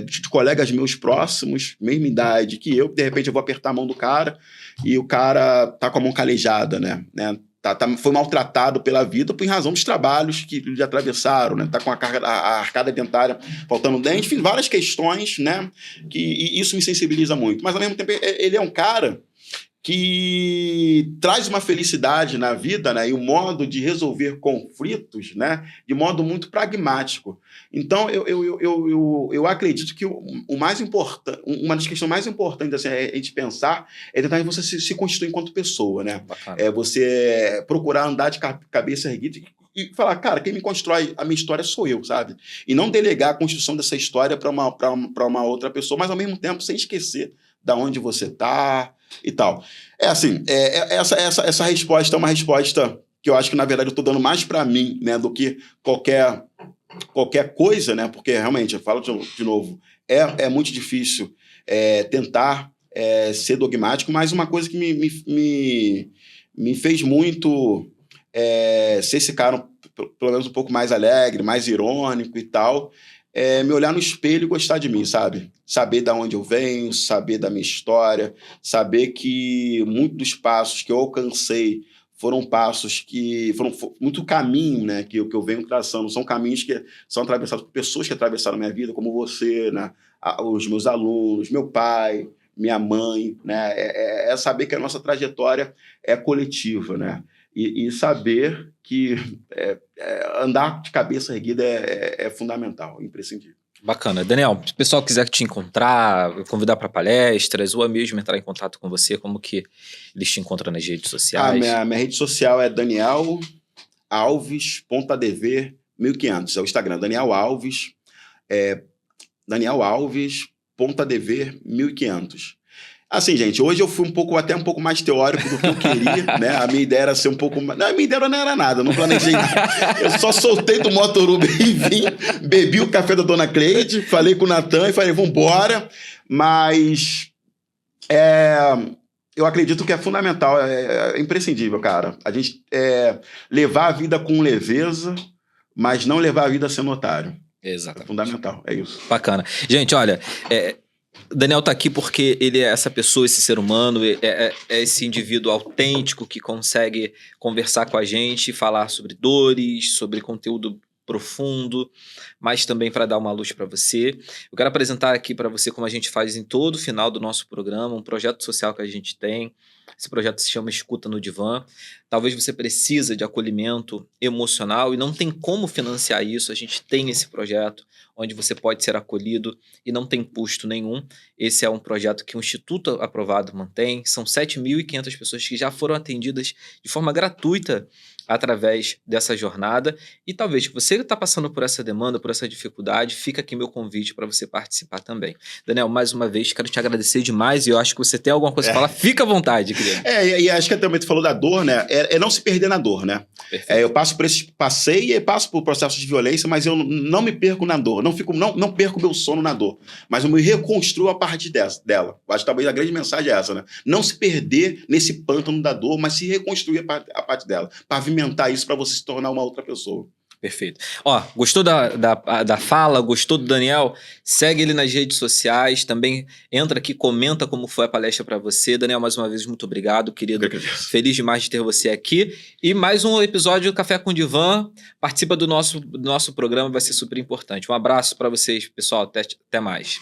De colegas meus próximos, mesma idade que eu, que de repente eu vou apertar a mão do cara e o cara tá com a mão calejada, né? Foi maltratado pela vida por razão dos trabalhos que lhe atravessaram, né? Tá com a arcada dentária faltando dente, enfim, várias questões, né? E isso me sensibiliza muito. Mas, ao mesmo tempo, ele é um cara que traz uma felicidade na vida, né, e um modo de resolver conflitos, né, de modo muito pragmático. Então, eu acredito que o mais importante, uma das questões mais importantes assim, a gente pensar é tentar você se constituir enquanto pessoa, né? Bacana. É você procurar andar de cabeça erguida e falar, cara, quem me constrói a minha história sou eu, sabe? E não delegar a construção dessa história para uma outra pessoa, mas ao mesmo tempo sem esquecer da onde você está e tal. Assim, essa resposta é uma resposta que eu acho que, na verdade, eu estou dando mais para mim, né, do que qualquer coisa, né? Porque, realmente, eu falo de novo, é muito difícil tentar ser dogmático, mas uma coisa que me fez muito ser esse cara, pelo menos um pouco mais alegre, mais irônico e tal, me olhar no espelho e gostar de mim, sabe? Saber de onde eu venho, saber da minha história, saber que muitos dos passos que eu alcancei foram passos que foram muito caminho, né, que eu venho traçando. São caminhos que são atravessados por pessoas que atravessaram a minha vida, como você, né, os meus alunos, meu pai, minha mãe, né? É saber que a nossa trajetória é coletiva, né? E saber que andar de cabeça erguida é fundamental, imprescindível. Bacana. Daniel, se o pessoal quiser te encontrar, convidar para palestras, ou mesmo entrar em contato com você, como que eles te encontram nas redes sociais? Minha rede social é danielalves.adv1500. É o Instagram, Daniel Alves, daniel.alves.adv1500. Assim, gente, hoje eu fui até um pouco mais teórico do que eu queria, né? A minha ideia era ser um pouco mais... Não, a minha ideia não era nada, eu não planejei nada. Eu só soltei do motoruba e vim, bebi o café da Dona Cleide, falei com o Natan e falei, vambora. Mas eu acredito que é fundamental, é imprescindível, cara. A gente levar a vida com leveza, mas não levar a vida sendo otário. Exatamente. É fundamental, é isso. Bacana. Gente, olha... Daniel tá aqui porque ele é essa pessoa, esse ser humano, é esse indivíduo autêntico que consegue conversar com a gente, falar sobre dores, sobre conteúdo profundo, mas também para dar uma luz para você. Eu quero apresentar aqui para você, como a gente faz em todo final do nosso programa, um projeto social que a gente tem. Esse projeto se chama Escuta no Divã. Talvez você precisa de acolhimento emocional e não tem como financiar isso. A gente tem esse projeto onde você pode ser acolhido e não tem custo nenhum. Esse é um projeto que o Instituto Aprovado mantém. São 7.500 pessoas que já foram atendidas de forma gratuita através dessa jornada. E talvez você está passando por essa demanda, por essa dificuldade, fica aqui meu convite para você participar também. Daniel, mais uma vez, quero te agradecer demais e eu acho que você tem alguma coisa para falar. Fica à vontade, querido. E acho que também tu falou da dor, né? É não se perder na dor, né? Eu passei e passo por processos de violência, mas eu não me perco na dor. Não perco meu sono na dor. Mas eu me reconstruo a partir dela. Acho que talvez a grande mensagem é essa, né? Não se perder nesse pântano da dor, mas se reconstruir a partir dela. Pavimentar isso para você se tornar uma outra pessoa. Perfeito. Ó, gostou da fala? Gostou do Daniel? Segue ele nas redes sociais. Também entra aqui, comenta como foi a palestra para você. Daniel, mais uma vez, muito obrigado, querido. Feliz demais de ter você aqui. E mais um episódio do Café com Divã. Participa do nosso programa, vai ser super importante. Um abraço para vocês, pessoal. Até mais.